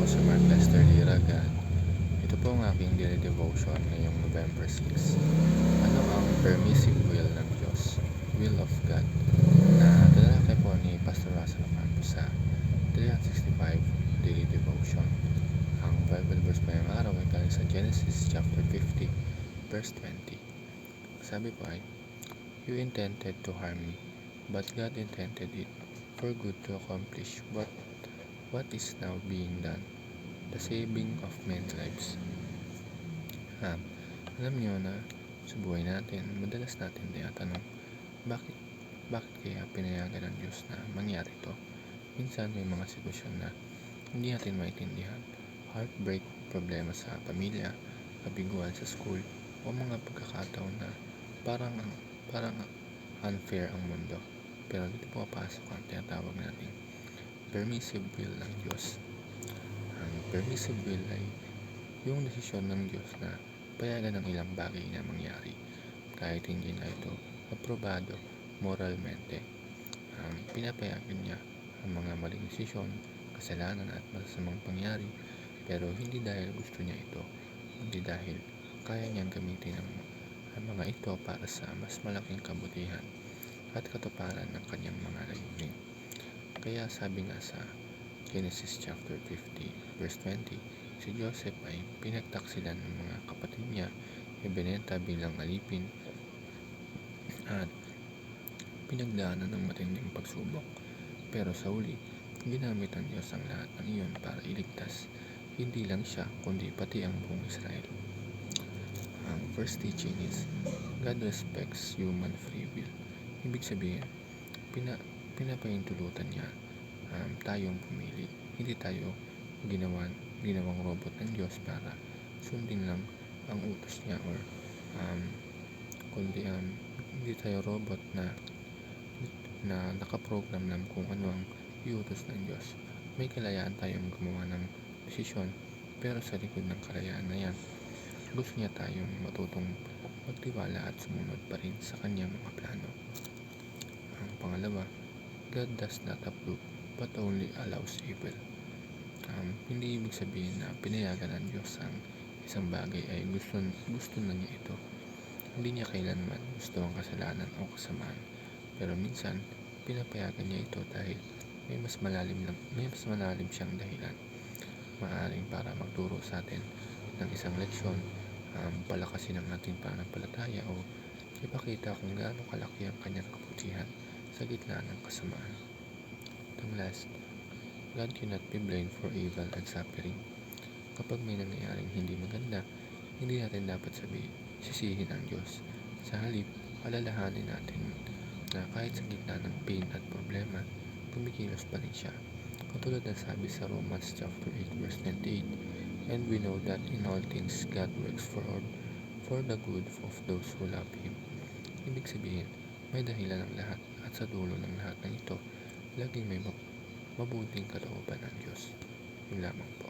si Mark Lester Liraga. Ito po ang aking daily devotion ngayong November 6. Ano ang permissive will ng Diyos? Will of God. Na talalakay po ni Pastor Russell Ocampo sa 365 daily devotion. Ang Bible verse po ngayong araw ay galing sa Genesis chapter 50 verse 20. Sabi po ay, "You intended to harm me, but God intended it for good to accomplish what is now being done, the saving of men's lives." Alam niyo na sa buhay natin, madalas natin tinatanong, bakit kaya pinayagan ng Diyos na mangyari ito? Minsan may mga sitwasyon na hindi natin maintindihan, heartbreak, problema sa pamilya, kabiguan sa school, o mga pagkakataon na parang unfair ang mundo. Pero dito pumapasok ang tinatawag nating permissive will ng Diyos. Ang permissive will ay yung desisyon ng Diyos na payagan ng ilang bagay na mangyari kahit hindi na ito aprobado moralmente. Pinapayagan niya ang mga maling desisyon, kasalanan at masasamang pangyari, pero hindi dahil gusto niya ito, hindi dahil kaya niyang gamitin ang mga ito para sa mas malaking kabutihan at katuparan ng kanyang mga layunin. Kaya sabi nga sa Genesis chapter 50 verse 20, si Joseph ay pinagtaksilan ng mga kapatid niya, ibinenta bilang alipin at pinagdaanan ng matinding pagsubok. Pero sa huli, ginamit ng Diyos ang lahat ng iyon para iligtas hindi lang siya kundi pati ang buong Israel. Ang first teaching is, God respects human free will. Ibig sabihin, pinapaintulutan niya tayong pumili. Hindi tayo ginawang robot ng Diyos para sundin lang ang utos niya or kundi hindi tayo robot na nakaprogram lang kung ano ang iutos ng Diyos. May kalayaan tayong gumawa ng desisyon, pero sa likod ng kalayaan na yan, gusto niya tayong matutong magtiwala at sumunod pa rin sa kanyang mga plano. Ang pangalawa, God does not approve but only allows evil. Hindi ibig sabihin na pinayagan ng Diyos ang isang bagay ay gusto na niya ito. Hindi niya kailanman gusto ang kasalanan o kasamaan, pero minsan pinapayagan niya ito dahil may mas malalim siyang dahilan. Maaaring para magturo sa atin ng isang leksyon, palakasin ang ating pananampalataya o ipakita kung gaano kalaki ang kanyang kabutihan sa gitna ng kasamaan. Ang last, God cannot be blamed for evil and suffering. Kapag may nangyayaring hindi maganda, hindi natin dapat sisihin ang Diyos. Sa halip, alalahanin natin na kahit sa gitna ng pain at problema, kumikilos pa rin siya. Katulad ng sabi sa Romans chapter 8 verse 28, "And we know that in all things God works for the good of those who love Him." Ibig sabihin, may dahilan ng lahat at sa dulo ng lahat ng ito, laging may mabuting kalooban ng Diyos. Yun lamang po.